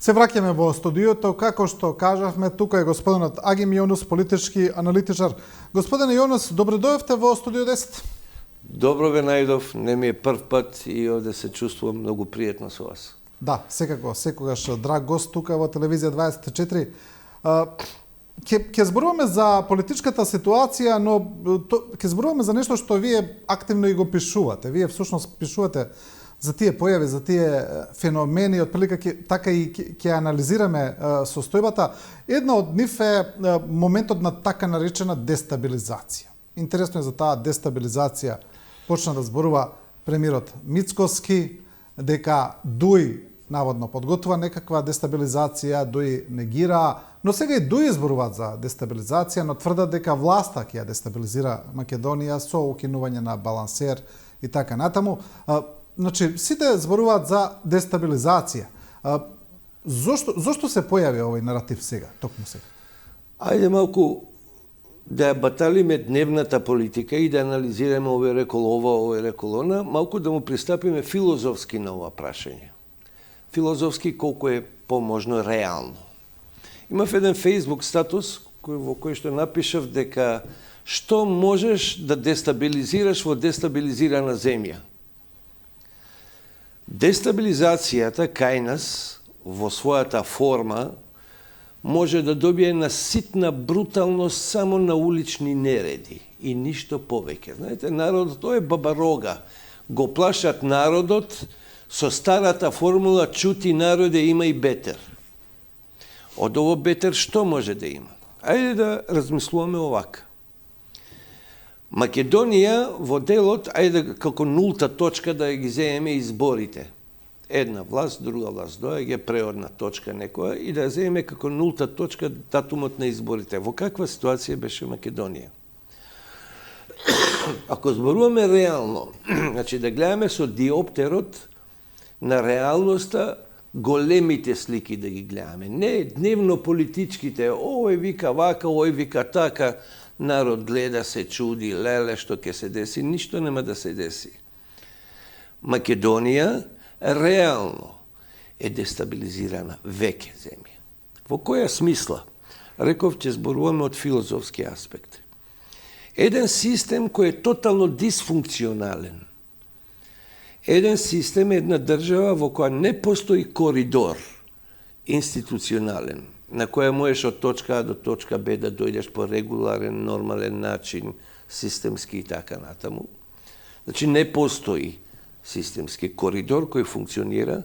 Се враќаме во студиото, како што кажавме, тука е господинот Агим Јонус, политички аналитичар. Господине Јонус, добро дојдовте во студио 10. Добро ве најдов, не ми е прв пат и овде се чувствувам многу пријатно со вас. Да, секако, секогаш драг гост тука во телевизија 24. Ќе зборуваме за политичката ситуација, но ќе зборуваме за нешто што вие активно и го пишувате. Вие всушност пишувате за тие појави, за тие феномени, отприлика така и ќе анализираме состојбата. Една од нив е моментот на така наречена дестабилизација. Интересно е за таа дестабилизација почна да зборува премиерот Мицкоски, дека Дуј наводно подготвува некаква дестабилизација, Дуј негира, но сега и Дуј зборуваат за дестабилизација, но тврдат дека власта ќе ја дестабилизира Македонија со укинување на балансер и така натаму. Значи, сите зборуваат за дестабилизација. Зошто се појави овој наратив сега, токму сега? Ајде малку да ја баталиме дневната политика и да анализираме овој рекол ова, овој рекол она, малку да му пристапиме филозофски на ова прашање. Филозофски колку е поможно реално. Имав еден Facebook статус во кој што напишав дека што можеш да дестабилизираш во дестабилизирана земја. Дестабилизацијата кај нас во својата форма може да добие на ситна бруталност само на улични нереди и ништо повеќе. Знаете, народот, тоа е бабарога. Го плашат народот со старата формула чути народе има и бетер. Од ово бетер што може да има? Ајде да размислуваме овака. Македонија во делот, ајде како нулта точка да ги земеме изборите. Една власт, друга власт доаѓа, преодна точка некоја и да земеме како нулта точка датумот на изборите. Во каква ситуација беше Македонија? Ако зборуваме реално, значи да гледаме со диоптерот на реалноста, големите слики да ги гледаме. Не дневно политичките, овој вика вака, овој вика така, народ гледа, се чуди, леле, што ќе се деси, ништо нема да се деси. Македонија реално е дестабилизирана веќе земја. Во која смисла? Реков, ќе зборуваме од филозофски аспект. Еден систем кој е тотално дисфункционален. Еден систем, една држава во која не постои коридор институционален, на која можеш од точка А до точка Б да дојдеш по регуларен, нормален начин, системски и така натаму. Значи, не постои системски коридор кој функционира,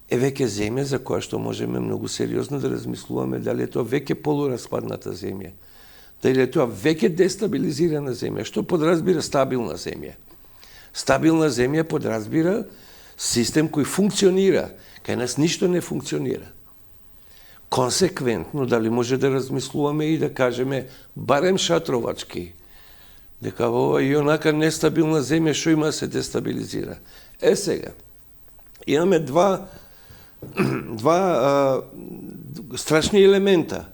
е веќе земја за која што можеме многу сериозно да размислуваме дали е тоа веќе полураспадната земја, дали е тоа веќе дестабилизирана земја, што подразбира стабилна земја. Стабилна земја подразбира систем кој функционира, кај нас ништо не функционира. Консеквентно, дали може да размислуваме и да кажеме, барем шатровачки, дека ова и онака нестабилна земја што има се дестабилизира. Сега, имаме два страшни елемента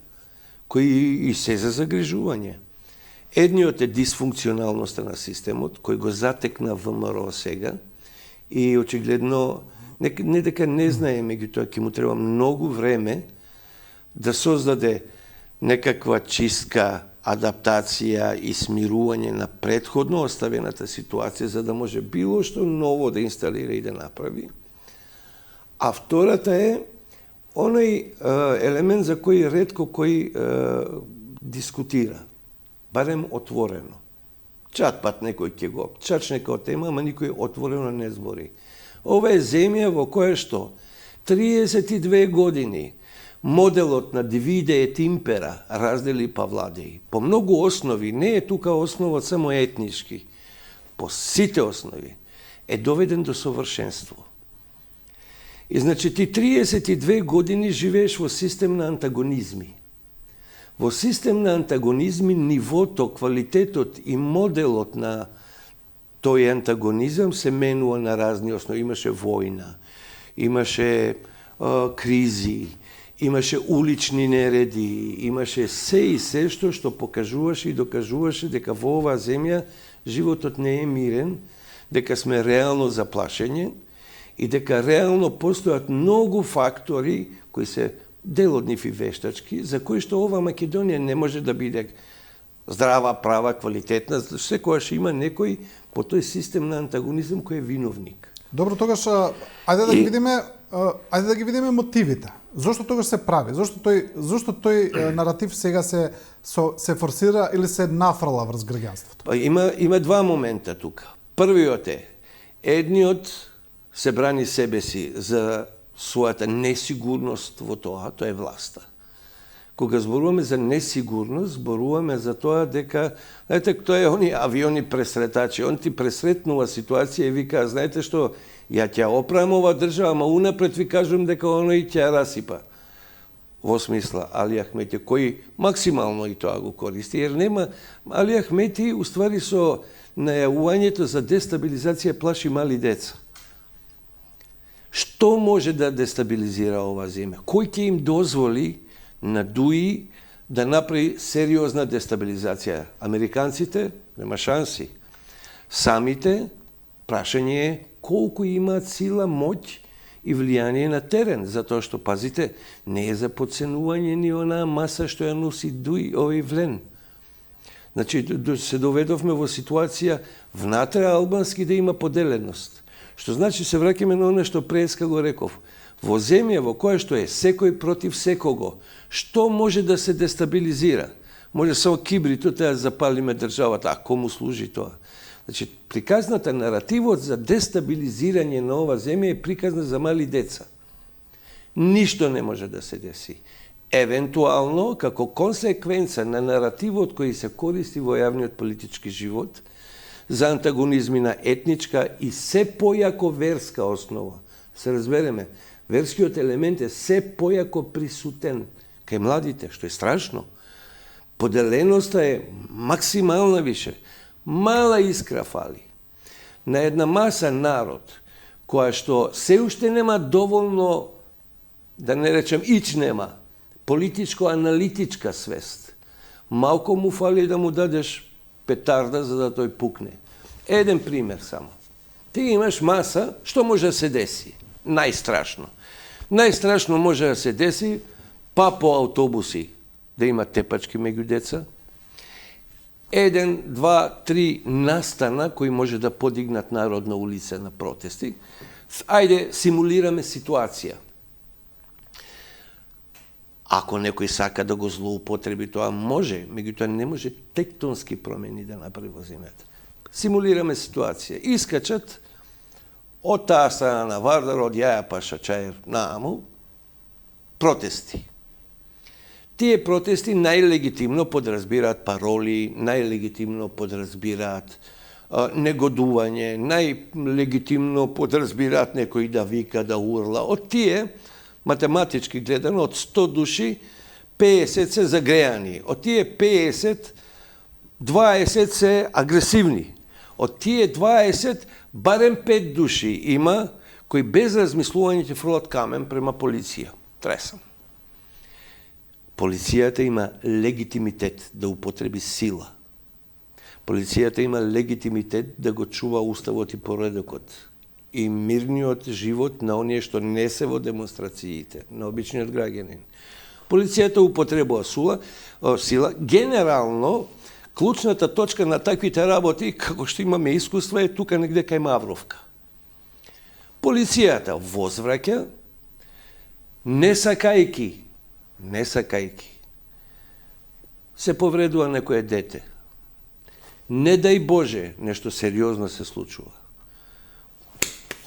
кои и се за загрижување. Едниот е дисфункционалноста на системот, кој го затекна ВМРО сега и очигледно, не дека не знае, меѓутоа ќе му треба многу време да создаде некаква чистка, адаптација и смирување на претходно оставената ситуација, за да може било што ново да инсталира и да направи. А втората е оној елемент за кој ретко кој дискутира, барем отворено. Чат пат некој ќе го чачне као тема, ама никој отворено не збори. Ова е земја во која што 32 години моделот на дивиде ет импера раздели па владеи. По многу основи, не е тука основа само етнички, по сите основи е доведен до совршенство. И значи ти 32 години живееш во систем на антагонизми. Во систем на антагонизми нивото, квалитетот и моделот на тој антагонизам се менува на разни основи. Имаше војна, имаше кризи, имаше улични нереди, имаше се и се што покажуваше и докажуваше дека во оваа земја животот не е мирен, дека сме реално заплашени и дека реално постојат многу фактори кои се дел од нив и вештачки, за кои што ова Македонија не може да биде здрава, права, квалитетна, секогаш има некој по тој систем на антагонизм кој е виновник. Добро, тогаш ајде да ги видиме мотивите. Зошто тогаш се прави? Зошто тој наратив сега се форсира или се нафрла врз граѓанството? Па има два момента тука. Првиот е, едниот се брани себе си за својата несигурност во тоа е власта. Кога зборуваме за несигурност, зборуваме за тоа дека, знаете, тоа е они авиони пресретачи, он ти пресретнува ситуација и вика, знаете што, ја ќе оправам ова држава, ама унапред ви кажувам дека оној ќе ја расипа. Во смисла, Али Ахмети, кој максимално и тоа го користи, jer нема, Али Ахмети, уствари со најавувањето за дестабилизација плаши мали деца. Што може да дестабилизира ова земја? Кој ќе им дозволи на ДУИ да направи сериозна дестабилизација? Американците нема шанси. Самите, прашање е колку имаат сила, моќ и влијание на терен, затоа што, пазите, не е за подценување ни онаа маса што ја носи ДУИ овој влен. Значи, се доведовме во ситуација внатре албански да има поделеност. Што значи се враќаме на оно што преска го реков. Во земја во која што е секој против секого, што може да се дестабилизира? Може само кибрито да запалиме државата, а кому служи тоа? Значи, приказната наративот за дестабилизирање на ова земја е приказна за мали деца. Ништо не може да се деси. Евентуално, како консеквенца на наративот кој се користи во јавниот политички живот, за антагонизми на етничка и се појако верска основа. Се разбереме, верскиот елемент е се појако присутен кај младите, што е страшно. Поделеноста е максимална више. Мала искра фали. На една маса народ, која што се уште нема доволно, да не речем ич нема, политичко-аналитичка свест, малко му фали да му дадеш петарда за да тој пукне. Еден пример само. Ти имаш маса, што може да се деси? Најстрашно. Најстрашно може да се деси па по автобуси да има тепачки меѓу деца, 1, 2, 3 настана кои може да подигнат народ на улица на протести. Ајде, симулираме ситуација. Ако некој сака да го злоупотреби, тоа може, меѓутоа не може тектонски промени да направи во земјата. Симулираме ситуација. Искачат од таа страна на Вардар, од Јаја Паша Чаев нааму, протести. Тие протести најлегитимно подразбираат пароли, најлегитимно подразбираат негодување, најлегитимно подразбираат некој да вика, да урла. Од тие, математички гледано, од 100 души, 50 се загрејани. Од тие 50, 20 се агресивни. Од тие 20, барем 5 души има кои без размислување ќе фрлат камен према полиција. Тресам. Полицијата има легитимитет да употреби сила. Полицијата има легитимитет да го чува уставот и поредокот и мирниот живот на оние што не се во демонстрациите, на обичниот граѓанин. Полицијата употребува сила. Генерално, клучната точка на таквите работи, како што имаме искуства, е тука негде кај Мавровка. Полицијата возвраќа, не сакајки, се повредува некое дете. Не дај Боже, нешто сериозно се случува.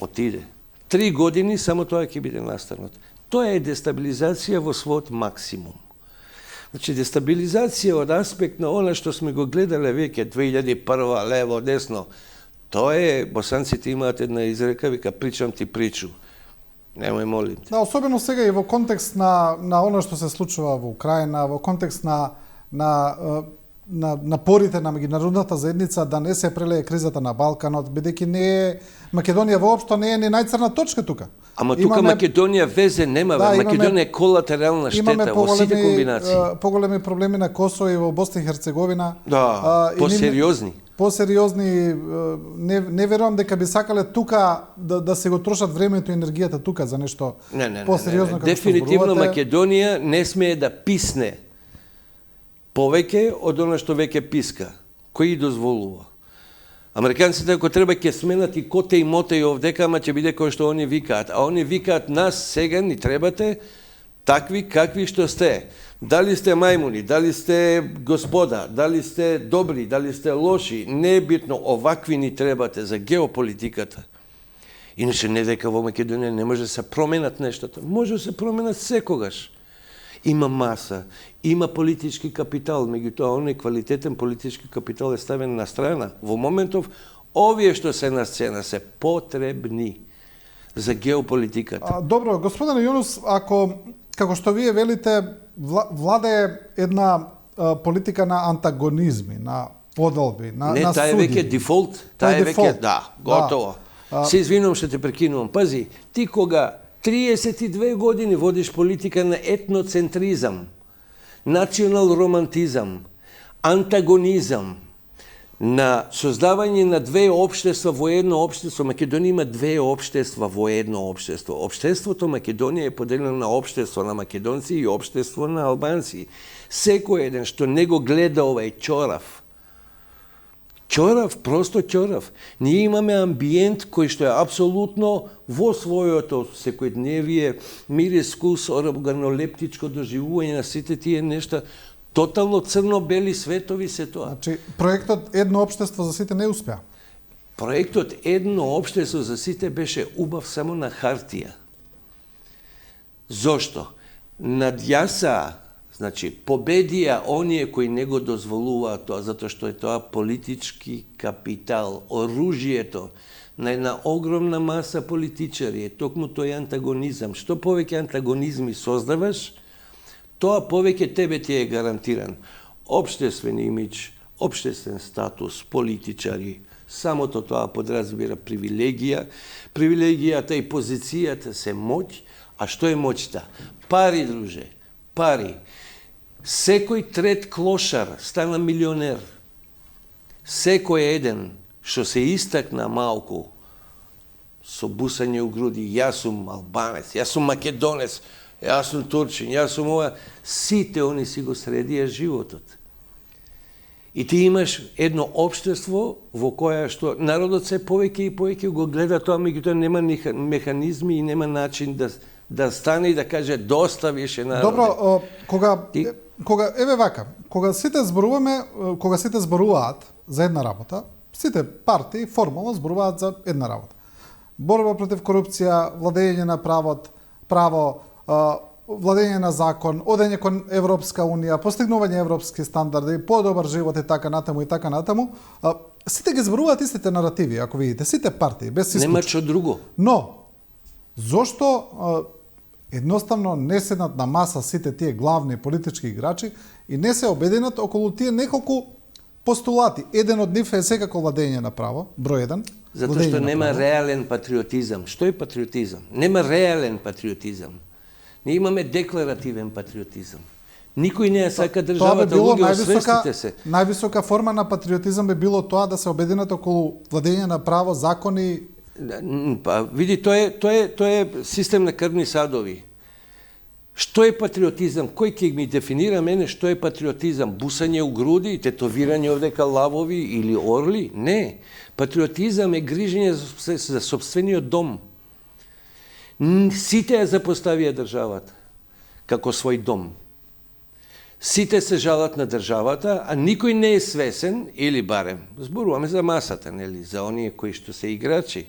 Отиде. 3 години само тоа ќе биде настанот. Тоа е дестабилизација во својот максимум. Значи, дестабилизација од аспект на она што сме го гледале веќе 2001, лево, десно, тоа е, босанците имаат една изрека, вика, причам ти причу. Немој, молим те. Да, особено сега и во контекст на она што се случува во Украина, во контекст на напорите на меѓународната заедница да не се прелее кризата на Балканот, бидејќи не е Македонија воопшто не е ни најцрна точка тука. Ама тука Македонија везе нема, Македонија е колатерална штета во сите комбинации. Поголеми проблеми на Косово и во Босна и Херцеговина. Да, посериозни. Посериозни, не верувам дека би сакале тука да се го трошат времето и енергијата тука за нешто посериозно. Дефинитивно Македонија не смее да писне повеќе од она што веќе писка, кој дозволува. Американците ако треба ќе сменат и коте и моте и овдека, ама ќе биде кој што они викаат. А они викаат нас сега ни требате такви какви што сте. Дали сте мајмуни, дали сте господа, дали сте добри, дали сте лоши, не е битно, овакви ни требате за геополитиката. Иначе не дека во Македонија не може да се променат нештата. Може да се променат секогаш. Има маса, има политички капитал, меѓутоа оној квалитетен политички капитал е ставен на страна. Во моментов, овие што се на сцена се потребни за геополитиката. Добро, господине Јунус, ако, како што вие велите, владе една политика на антагонизми, на поделби, на суди. Не, таа е веќе дефолт, таа е веќе, да, готово. Се извинувам што те прекинувам. Пази, ти кога 32 години водиш политика на етноцентризам, национал романтизам, антагонизам, на создавање на две општества во едно општество. Македонија има две општества во едно општество. Општеството Македонија е поделено на општество на македонци и општество на албанци. Секој еден што не го гледа овај чорав, просто чорав. Ние имаме амбиент кој што е апсолутно во својото секојдневие, мирис, вкус, органолептичко доживување на сите тие нешта, тотално црно-бели светови се тоа. Значи, проектот Едно општество за сите не успеа? Проектот Едно општество за сите беше убав само на хартија. Зошто? Надјаса, значи, победија оние кои не го дозволуваат тоа, затоа што е тоа политички капитал, оружјето на една огромна маса политичари, е токму тој антагонизам. Што повеќе антагонизми создаваш, тоа повеќе тебе ти е гарантиран. Обштествен имидж, обштествен статус, политичари, самото тоа подразбира привилегија. Привилегијата и позицијата се моќ, а што е моќта? Пари, друже, пари. Секој трет клошар стана милионер. Секој еден што се истакна малку со бусање у груди, јас сум албанец, јас сум македонец, јас сум турчин, јас сум ова, сите они си го средија животот. И ти имаш едно општество во која што народот се повеќе и повеќе го гледа тоа, меѓутоа нема механизми и нема начин да стане и да каже доста више народе. Добро, кога еве вака, кога сите зборуваат за една работа, сите партии формално зборуваат за една работа. Борба против корупција, владење на право, владење на закон, одење кон Европска унија, постигнување европски стандарди, подобар живот и така натаму и така натаму. Сите ги зборуваат истите наративи, ако видите, сите партии, без исклучок. Нема што друго. Но, зошто едноставно не седнат на маса сите тие главни политички играчи и не се обединат околу тие неколку постулати? Еден од нив е секако владење на право, број 1. Затоа што нема реален патриотизам. Што е патриотизам? Нема реален патриотизам. Ние имаме декларативен патриотизам. Никој не сака државата, луѓе освестите се. Највисока форма на патриотизам би било тоа да се обединат околу владење на право, закони. Па види, тоа е систем на крвни садови. Што е патриотизам? Кој ќе ми дефинира мене што е патриотизам? Бусање у груди, тетовирање овдека лавови или орли? Не. Патриотизам е грижење за сопствениот дом. Сите ја запоставија државата како свој дом. Сите се жалат на државата, а никој не е свесен, или барем, зборуваме за масата, нели, за оние кои што се играчи.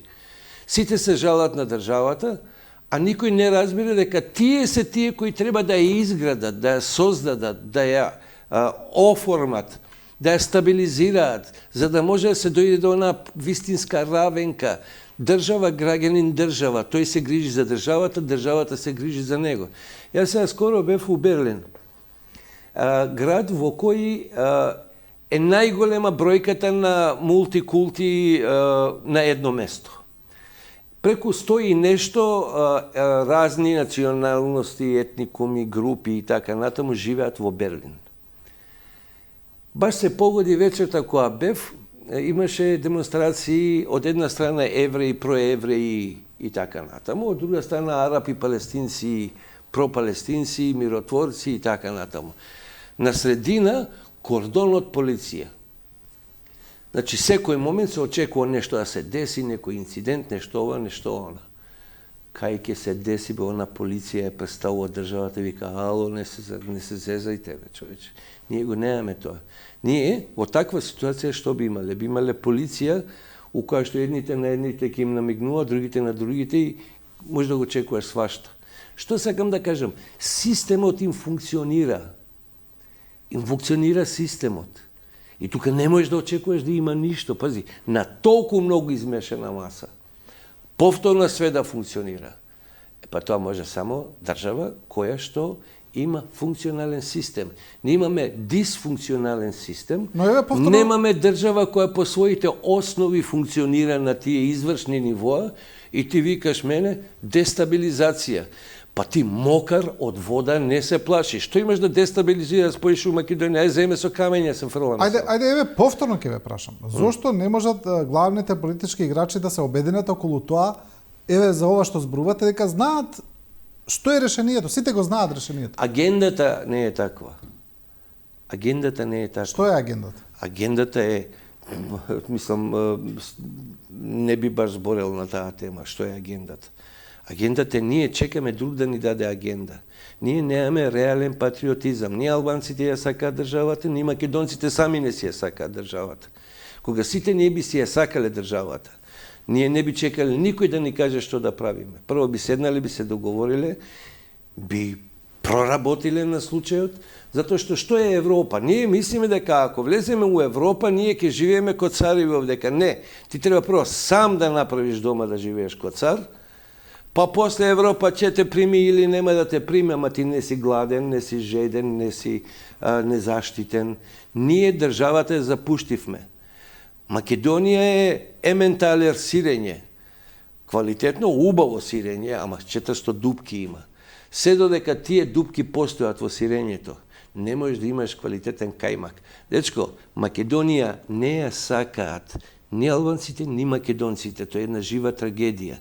Сите се жалат на државата, а никој не разбира дека тие се тие кои треба да ја изградат, да ја создадат, да ја оформат, да ја стабилизираат, за да може да се дојде до она вистинска равенка, држава, граѓанин, држава. Тој се грижи за државата, државата се грижи за него. Јас сега скоро бев у Берлин, град во кој е најголема бројката на мултикулти на едно место. Преку 100 и нешто разни националности, етникуми, групи и така натаму живеат во Берлин. Баш се погоди вечерта која бев, имаше демонстрации од една страна евреи, проевреи и така натаму, од друга страна арапи, палестинци, пропалестинци, миротворци и така натаму. На средина кордон од полиција. Значи, секој момент се очекува нешто да се деси, некој инцидент, нешто ова, нешто она. Кај ќе се деси, бе, она полиција е представува државата, вика, ало, не се зезајте, бе, човече. Ние го немаме тоа. Ние, во таква ситуација, што би имале? Би имале полиција, у која што едните на едните ќе им намигнува, другите на другите и може да го очекуваш свашта. Што сакам да кажам? Системот им функционира. Им функционира системот. И тука не можеш да очекуваш да има ништо. Пази, на толку многу измешана маса. Повторно све да функционира. Па тоа може само држава која што има функционален систем. Не имаме дисфункционален систем. Немаме држава која по своите основи функционира на тие извршни нивоа и ти викаш мене дестабилизација. Па ти мокар од вода не се плаши. Што имаш да дестабилизираш, поиш у Македонија? Ај земе со камења се фрлам. Ајде, еве повторно ќе ве прашам. Зошто не можат главните политички играчи да се обединат околу тоа, еве за ова што зборувате, дека знаат што е решението? Сите го знаат решението. Агендата не е таква. Агендата не е таква. Што е агендата? Агендата е, мислам, не би баш зборел на таа тема. Што е агендата? Агендата е ние чекаме друг да ни даде агенда. Ние немаме реален патриотизам. Ние албанците ја сакаат државата, ние македонците сами не си ја сакаат државата. Кога сите ние би си ја сакале државата, ние не би чекале никој да ни каже што да правиме. Прво би седнале, би се договориле, би проработиле на случајот, затоа што е Европа? Ние мислиме дека ако влеземе у Европа, ние ќе живееме ко цареви овдека. Не, ти треба прво сам да направиш дома да живееш ко цар, па после Европа ќе те прими или нема да те прими, ама ти не си гладен, не си жеден, не си незаштитен. Ние државата ја запуштивме. Македонија е ементалер сирење. Квалитетно, убаво сирење, ама 400 дупки има. Се додека тие дупки постојат во сирењето, не можеш да имаш квалитетен кајмак. Дечко, Македонија не ја сакаат ни албанците, ни македонците. Тоа е една жива трагедија.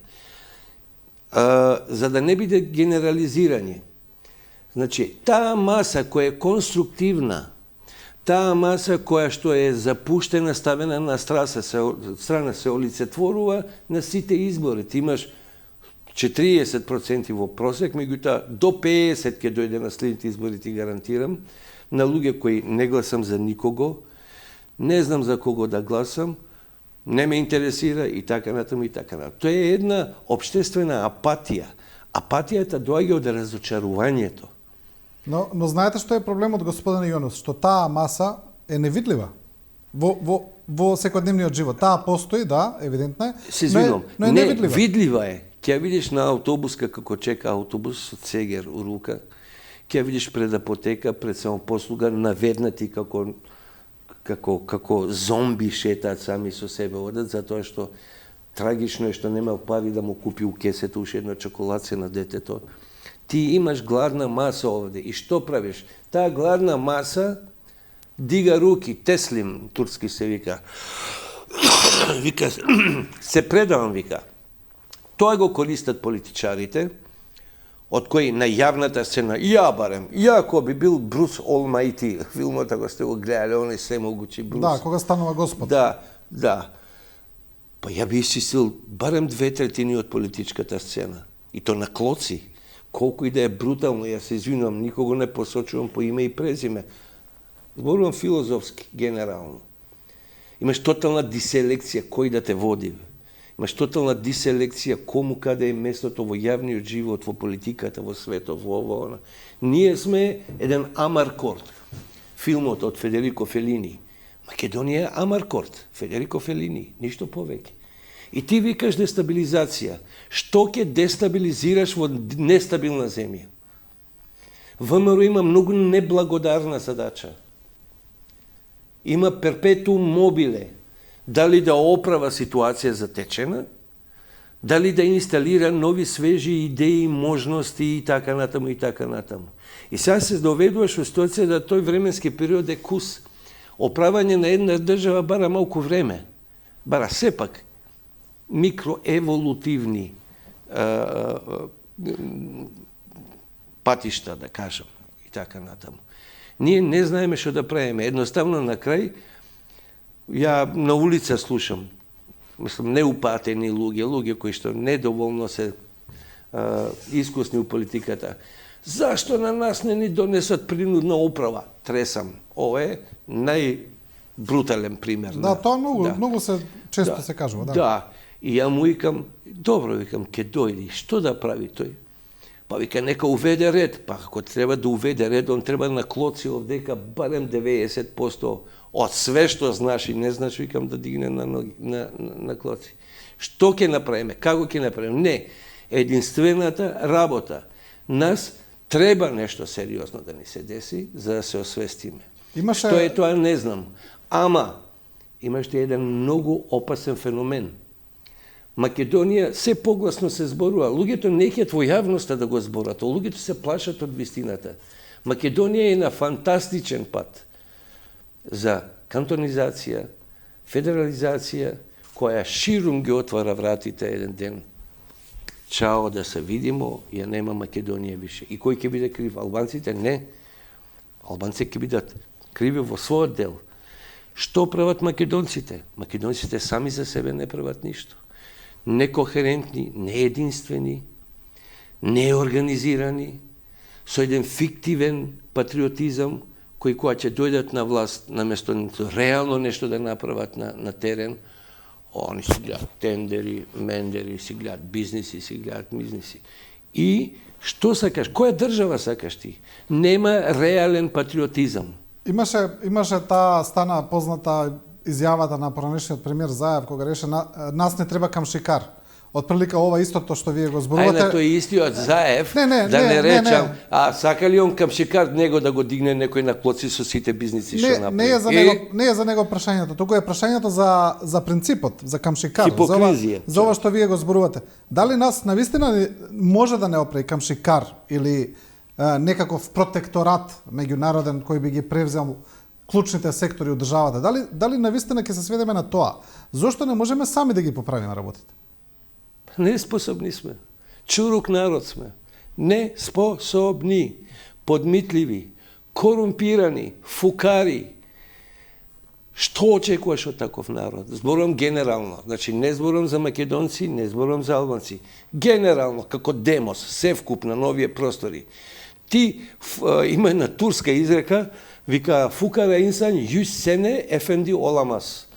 За да не биде генерализирање. Значи, таа маса која е конструктивна, таа маса која што е запуштена, ставена на страна се олицетворува на сите избори. Ти имаш 40% во просек, меѓутоа до 50 ќе дојде на следните избори, ти гарантирам, на луѓе кои не гласам за никого, не знам за кого да гласам, не ме интересира и така натаму и така натаму. Тоа е една општествена апатија. Апатијата доаѓа од разочарувањето. Но знаете што е проблемот, господин Јонус, што таа маса е невидлива во секојдневниот живот. Таа постои, да, евидентно е. Се извинувам, но е невидлива. Видлива е. Ќе видиш на автобуска како чека автобус од цегер у рука. Ќе видиш пред апотека, пред самопослуга наведнати како зомби шетаат сами со себе одат, затоа што трагично е што немал пари да му купи у кесета уште една чоколадце на детето. Ти имаш гладна маса овде и што правиш? Таа гладна маса дига руки, теслим, турски се вика. Вика, се предавам, вика. Тоа го користат политичарите, од кои на јавната сцена, ја ако би бил Брус Олмајти, филмот ако сте го гледале, оној семогучи Брус. Да, кога станува Господ. Да. Па ја би исчистил барем 2/3 од политичката сцена. И то на клоци. Колку и да е брутално, ја се извинувам, никого не посочувам по име и презиме. Зборувам филозофски, генерално. Имаш тотална диселекција кој да те води. Имаш тотална диселекција кому каде е местото во јавниот живот, во политиката, во светот, во ова. Ние сме еден Амаркорд. Филмот од Федерико Фелини. Македонија е Амаркорд. Федерико Фелини. Ништо повеќе. И ти викаш дестабилизација. Што ќе дестабилизираш во нестабилна земја? ВМРО има многу неблагодарна задача. има перпетуум мобиле. Дали да оправа ситуација затечена, дали да инсталира нови свежи идеи, можности и така натаму и така натаму. И сега се доведуваш во ситуација да тој временски период е кус. Оправање на една држава бара малку време. Бара сепак микроеволутивни патишта, да кажам, и така натаму. Ние не знаеме што да правиме. Едноставно на крај, ја на улица слушам, мислам, неупатени луѓе кои што недоволно се искусни у политиката. Зашто на нас не ни донесат принудна управа? Тресам. Ова е најбрутален пример. Да, тоа многу се често се кажува, да. Да. И ја му викам, добро, викам, ке дојди, што да прави тој? Па вика, нека уведе ред. Па ако треба да уведе ред, он треба на клоци овдека барем 90% од све што знаеш и не знаеш, викам, да дигне на клоци. Што ќе направиме? Како ќе направиме? Не. Единствената работа. Нас треба нешто сериозно да ни се деси, за да се освестиме. Што е тоа, не знам. Ама, имаш еден многу опасен феномен. Македонија се погласно се зборува. Луѓето не ќе во јавноста да го зборат, луѓето се плашат од вистината. Македонија е на фантастичен пат за кантонизација, федерализација, која ширум ги отвара вратите еден ден. Чао, да се видимо, ја нема Македонија више. И кој ќе биде крив? Албанците? Не. Албанците ќе бидат криви во својот дел. Што прават македонците? Македонците сами за себе не прават ништо. Некохерентни, неединствени, неорганизирани, со еден фиктивен патриотизам, кој кога ќе дојдат на власт, наместо реално нешто да направат на терен, они си гледат тендери, мендери, си гледат бизниси, си гледат мизниси. И што сакаш? Која држава сакаш ти? Нема реален патриотизам. Имаше таа стана позната изјавата на поранешниот премиер Заев кога реше нас не треба камшикар. Отприлика ова истото што вие го зборувате. Ајде, тој истиот Заев, да не речам, а сака ли он камшикар него да го дигне некој на клоци со сите бизниси што направи? Не е за него прашањето, туку е прашањето за принципот, за камшикар, за ова што вие го зборувате. Дали нас навистина може да не оправи камшикар или некаков протекторат меѓународен кој би ги превзел клучните сектори од државата? Дали навистина ќе се сведеме на тоа? Зошто не можеме сами да ги поправиме работите? Неспособни сме. Чурук народ сме. Неспособни, подмитливи, корумпирани, фукари. Што очекуваш од таков народ? Зборувам генерално. Значи, не зборувам за македонци, не зборувам за албанци. Генерално, како демос, севкуп на новие простори. Ти, има една турска изрека, вика, фукара инсан, јус сене, ефенди оламас.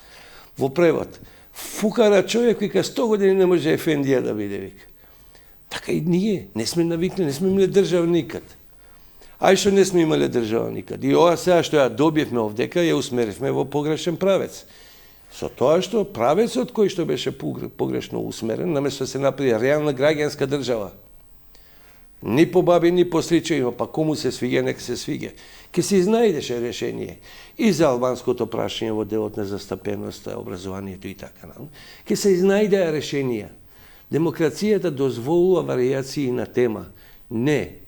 Во превод. Фукара човек, вика, 100 години не може ефендија да биде, вика. Така и ние, не сме навикнали, не сме имали држава никад. Ај што не сме имали држава никад. И ова сега што ја добивме овдека, ја усмеривме во погрешен правец. Со тоа што правецот кој што беше погрешно усмерен, наместо да се направи реална граѓанска држава. Ни по баби, ни по стричеви, па кому се свиѓа, нека се свиѓа. Ке се изнајдеше решение и за албанското прашање во делот на застапеноста, образованието и така. Ке се изнајдеа решенија. Демокрацијата дозволува варијации на тема. Не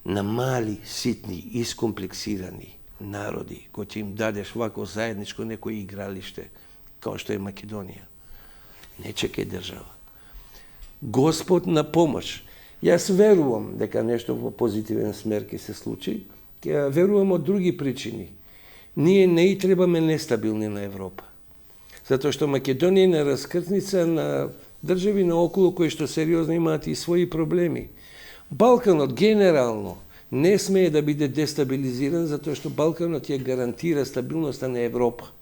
на мали, ситни, искомплексирани народи, кои ќе им дадеш вако заедничко некој игралиште, као што е Македонија. Не чекај држава. Господ на помош. Јас верувам дека нешто во позитивен смер ќе се случи, ќе верувам од други причини. Ние не и требаме нестабилни на Европа. Затоа што Македонија е на раскрсница на држави наоколу кои што сериозно имаат и своји проблеми. Балканот генерално не смее да биде дестабилизиран затоа што Балканот ја гарантира стабилноста на Европа.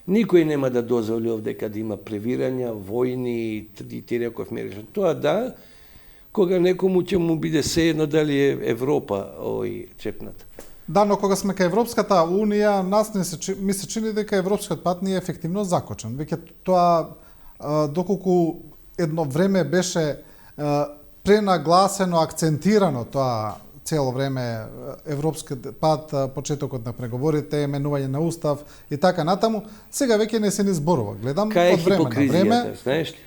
Никој нема да дозволи овдека да има превирања, војни и тиреков мережа. Тоа да, кога некому ќе му биде сеедно дали е Европа чепната. Да, но кога сме кај Европската Унија, нас ми се чини дека европскиот пат не е ефективно закочен. Веќе тоа, доколку едно време беше пренагласено, акцентирано цело време европскиот пат, почетокот на преговорите, менување на устав и така натаму, сега веќе не се ни зборува. Гледам Кај е од време на време. хипокризијата, знаеш ли?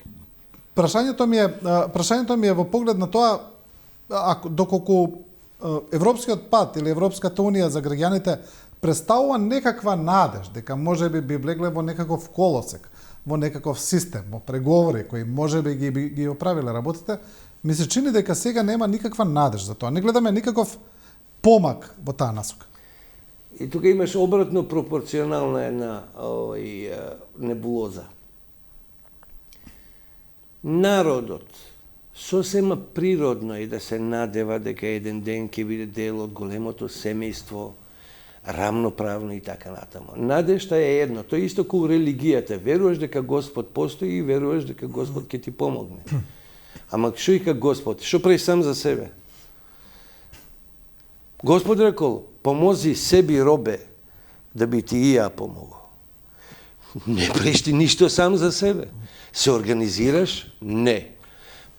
Прашањето ми е во поглед на тоа, доколку Европскиот пат или Европската унија за граѓаните представува некаква надеж дека можеби би влегле во некаков колосек, во некаков систем, во преговори кои можеби ги оправиле работите, ми се чини дека сега нема никаква надеж за тоа. Не гледаме никаков помак во таа насока. И тука имаш обратно пропорционална една небулоза. Народот сосема природно е да се надева дека еден ден ќе биде дел од големото семејство, рамноправно и така натаму. Надежта е едно, тоа е исто како религијата. Веруваш дека Господ постои и веруваш дека Господ ќе ти помогне. Ама што ика Господ? Што прави сам за себе? Господ рекол, помози себе робе, да би ти и ја помогол. Не правиш ти ништо сам за себе. Се организираш? Не.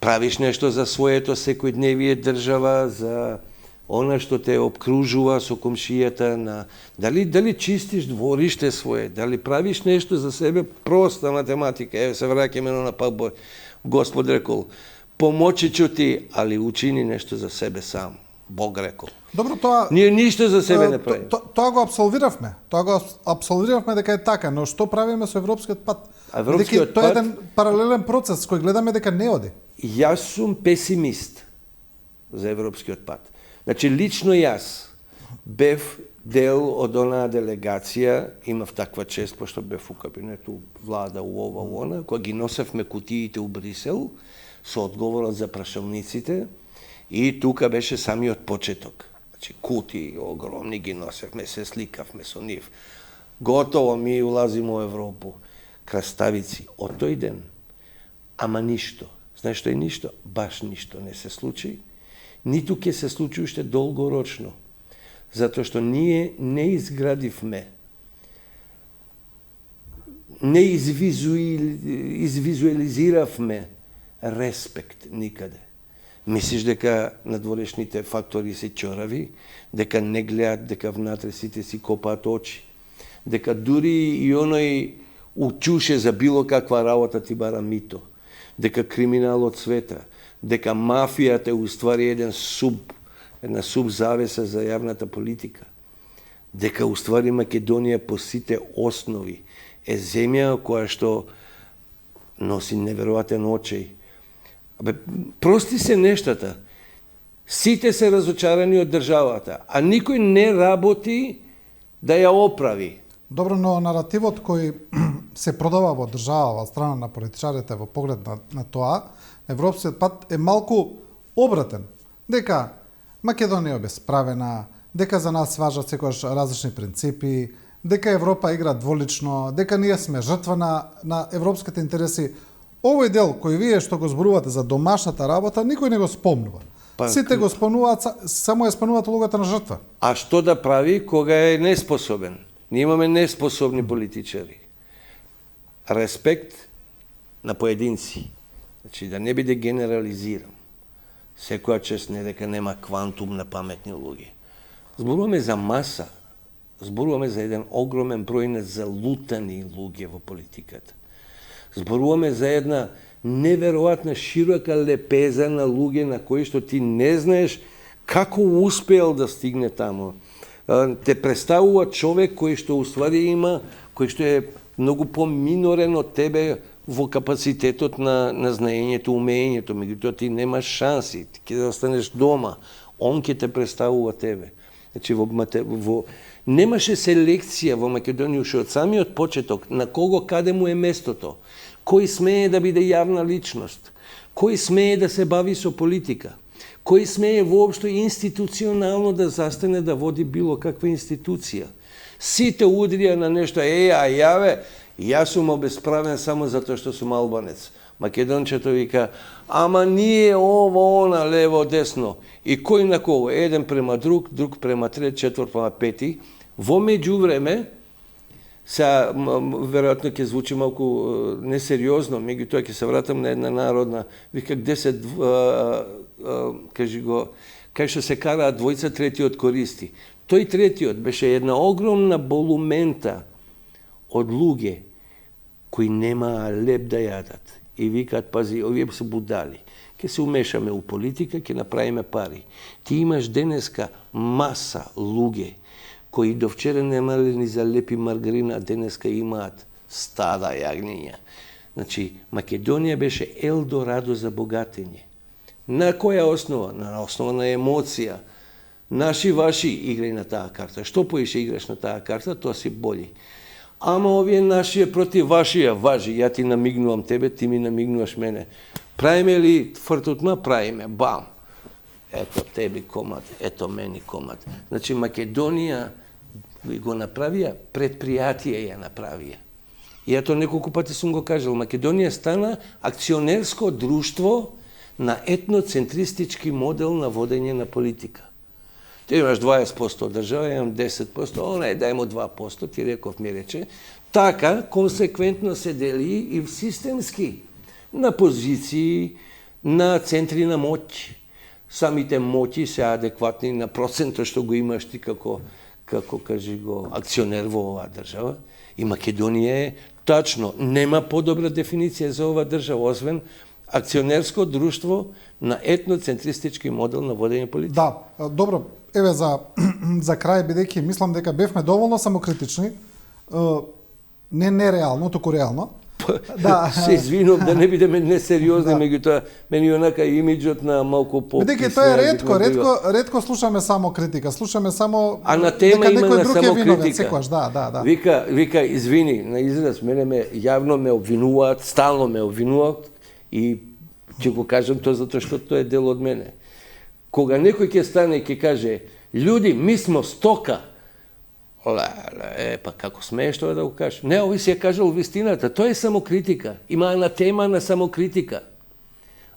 Правиш нешто за своето секојдневие држава, за она што те обкружува со комшијата, дали чистиш двориште свое, дали правиш нешто за себе, проста математика. Еве се враќаме на пак Господ рекол, помочи ќе ти, али учини нешто за себе сам. Бог рекол. Добро, тоа ние ништо за себе не правиме. Тоа го абсолвиравме. Дека е така, но што правиме со Европскиот пат? Европскиот тоа е еден паралелен процес кој гледаме дека не оди. Јас сум песимист за Европскиот пат. Значи, лично јас бев дел од онаа делегација, имав таква чест, пошто бев у кабинету влада у ова, у она, кога ги носевме кутиите у Брисел, со одговорот за прашалниците, и тука беше самиот почеток. Значи, кутии огромни ги носевме, се сликавме со нив. Готово, ми улазиме во Европу. Краставици, од тој ден. Ама ништо. Знаеш што е ништо? Баш ништо не се случи. Ниту ќе се случи уште долгорочно. Затоа што ние не изградивме, не извизуализиравме респект никаде. Мислиш дека надворешните фактори се чорави, дека не гледат, дека внатре сите си копаат очи, дека дури и оној учуше за било каква работа ти бара мито, дека криминалот света, дека мафијата е уствари една субзавеса за јавната политика, дека уствари Македонија по сите основи е земја која што носи неверојатен очеј. Прости се нештата. Сите се разочарани од државата, а никој не работи да ја оправи. Добро, но наративот кој се продава во држава од страна на политичарите во поглед на тоа, Европскиот пат е малку обратен. Дека Македонија е обесправена, дека за нас важат секогаш различни принципи, дека Европа игра дволично, дека ние сме жртва на европските интереси. Овој дел кој вие што го зборувате за домашната работа, никој не го спомнува. Сите го спомнуваат, само ја спомнуваат улогата на жртва. А што да прави кога е неспособен? Ние имаме неспособни политичари. Респект на поединци. Значи, да не биде генерализирам. Секоја чест не дека нема квантум на паметни луѓе. Зборуваме за маса. Зборуваме за еден огромен број на залутани луѓе во политиката. Зборуваме за една неверојатна широка лепеза на луѓе на кои што ти не знаеш како успеал да стигне таму. Те представува човек кој што уствари има, кој што е многу поминорен од тебе во капацитетот на знаењето, умењето, меѓутоа ти немаш шанси, ти ќе останеш дома, он ќе те представува тебе. Значи немаше селекција во Македонија уште од самиот почеток на кого каде му е местото, кој смее да биде јавна личност, кој смее да се бави со политика, кој смее воопшто институционално да застане да води било каква институција. Сите удрија на нешто, јас сум обесправен само затоа што сум албанец. Македончето вика, ама ние ово, она, лево, десно. И кој на кого? Еден према друг, друг према трет, четврт према пети. Во меѓувреме, сега, веројатно ќе звучи малку несериозно, меѓутоа ќе се вратам на една народна, вика, кај што се караат двојца, третиот користи. Тој третиот беше една огромна болумента од луѓе кои немаа леп да јадат. И викаат, пази, овие се будали. Ке се умешаме у политика, ке направиме пари. Ти имаш денеска маса луѓе кои до вчера немале ни за лепи маргарина, а денеска имаат стада јагниња. Значи, Македонија беше елдорадо за богатење. На која основа? На основа на емоција. Наши, ваши играј на таа карта. Што поише играш на таа карта, тоа си боли. Ама овие нашија против вашија, важи, ја ти намигнувам тебе, ти ми намигнуваш мене. Правиме ли твртутма? Правиме, бам. Ето теби комад, ето мени комад. Значи, Македонија го направија, предпријатие ја направија. И ја тоа неколку пати сум го кажал, Македонија стана акционерско друштво на етноцентристички модел на водење на политика. Ти имаш 20% од држава, имам 10%, онај дај му 2%, ти реков ми рече. Така, консеквентно се дели и системски на позиции, на центри на моќ. Самите моќи се адекватни на процентот што го имаш ти како кажи го, акционер во оваа држава. И Македонија е тачно, нема подобра дефиниција за оваа држава, освен акционерско друштво на етноцентристички модел на водење политика. Да, добро. Еве за крај, бидејќи мислам дека бевме доволно самокритични, не нереално, туку реално. Да. Се извинувам да не бидеме несериозни, меѓутоа мене онака имиџот на малку по. Бидејќи тоа е ретко слушаме само критика, слушаме само а на тема има на само критика. Секојаш, да. Вика извини, на израз мене јавно ме обвинуваат, стално ме обвинуваат и ќе го кажам тоа затоа што тоа е дел од мене. Кога некој ќе стане и ќе каже луѓе, ми смо стока. Па како смееш тоа да го кажеш? Не, овој си ја кажал вистината. Тоа е самокритика. Има една тема на самокритика.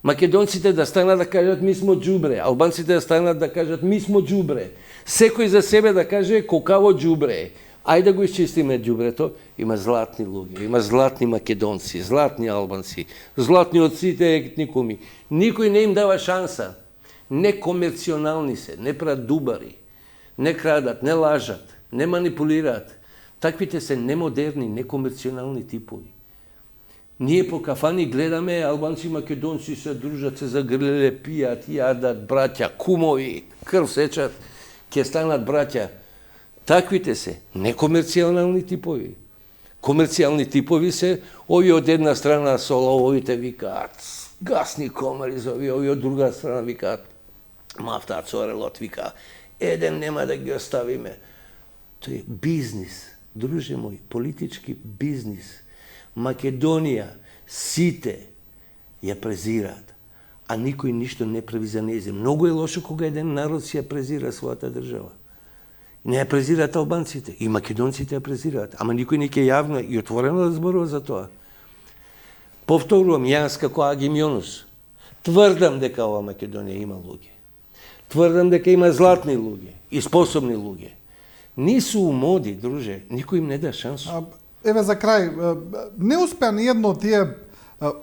Македонците да станат да кажат ми смо џубре, албанците да станат да кажат ми смо џубре. Секој за себе да каже колкаво џубре. Ајде да го исчистиме џубрето. Има златни луѓе, има златни македонци, златни албанци, златни од сите етникуми. Никој не им дава шанса. Не комерционални се, не прават дубари, не крадат, не лажат, не манипулираат. Таквите се немодерни, некомерционални типови. Ние по кафани гледаме албанци и македонци се дружат, се загрлеле, пијат, јадат, браќа, кумови, крв сечат, ќе станат браќа. Таквите се некомерционални типови. Комерцијални типови се овие од една страна соловите викаат, гасни комари за овие од друга страна викаат, мафта цорелот вика, еден нема да ги оставиме. Тоа е бизнис, друже мој, политички бизнис. Македонија, сите ја презираат, а никој ништо не прави за нејзе. Многу е лошо кога еден народ си ја презира својата држава. Не ја презираат албанците, и македонците ја презираат, ама никој не ќе јавно и отворено да зборува за тоа. Повторувам, јас како Агим Јонус, тврдам дека ова Македонија има луѓе. Тврдам дека има златни луѓе и способни луѓе. Нису умоди, друже, никој им не да шансу. Еве за крај, не успеа ни едно од тие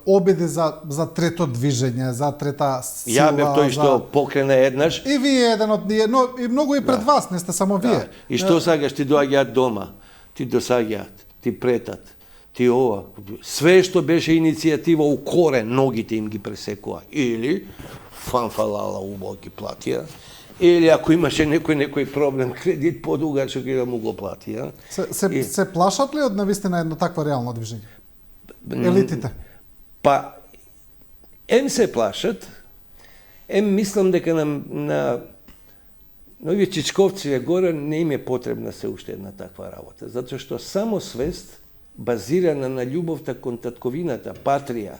обиди за трето движење, за трета сила. Ја бев тој што покрена еднаш. И вие еден од ние, но и многу и пред вас, не сте само вие. И што сакаш, ти доаѓаат дома, ти досаѓаат, ти претат, ти ова. Све што беше иницијатива у корен, ногите им ги пресекува. Или фанфалала убаво ги платија, или ако имаше некој проблем, кредит подугачок и да му го плати. Се плашат ли од навистина едно такво реално движење? Елитите? Па, ем се плашат, ем мислам дека на овие чичковци горе не им е потребна се уште една таква работа, затоа што само свест базирана на љубовта кон татковината, патрија,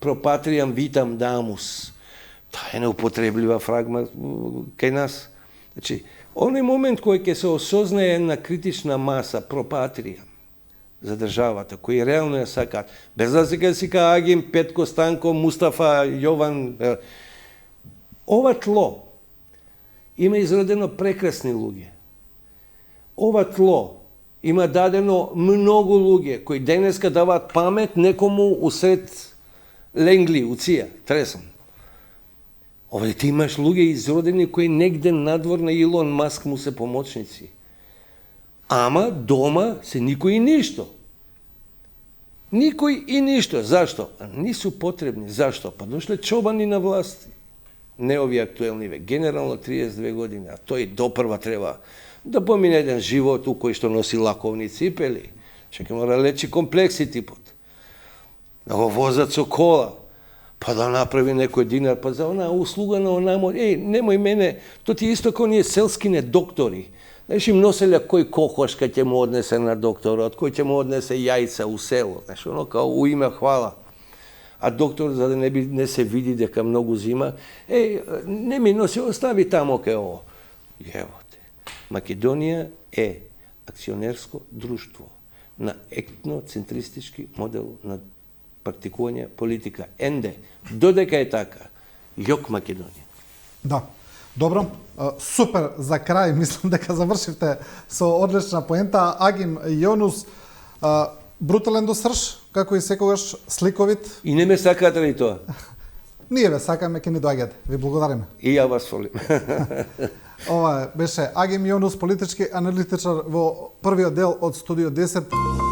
пропатријам витам дамус, таа е неупотреблива фрагма кај нас. Значи, оној момент кој ќе се осознае една критична маса, пропатрија за државата, кои реално ја сакаат, без да се сика Агим, Петко, Станко, Мустафа, Јован, ова тло има изродено прекрасни луѓе. Ова тло има дадено многу луѓе кои денеска даваат памет некому усред ленгли, уција, тресам. Овде ти имаш луѓе изродени кои негде надвор на Илон Маск му се помочници. Ама дома се никој и ништо. Никој и ништо. Зашто? Нису потребни. Зашто? Па дошле чобани на власти. Не ови актуелни век. Генерално 32 години. А тој допрва треба да помине еден живот у кој што носи лаковни ципели. Чека мора лечи комплекси типот. Да го возат со кола. Па да направи некој динар, па за она услуга на онамо, немој мене, то ти исто кој ние селскине доктори. Знаеш, им носеля кој кокошка ќе му однесе на докторот, кој ќе му однесе јајца у село, знаеш, оно као у име хвала. А доктор, за да не се види дека многу зима, не ми носи, остави тамо кај ово. Јевоте, Македонија е акционерско друштво на етноцентристички модел на практикување политика. Енде, додека е така, јок Македонија. Да. Добро, супер за крај, мислам дека завршивте со одлична поента. Агим Јонус, брутален до срж, како и секогаш сликовит. И не ме сакате ли тоа? Ние ве сакаме, ќе ни доаѓате. Ви благодариме. И ја вас волим. Ова беше Агим Јонус, политички аналитичар во првиот дел од Студио 10.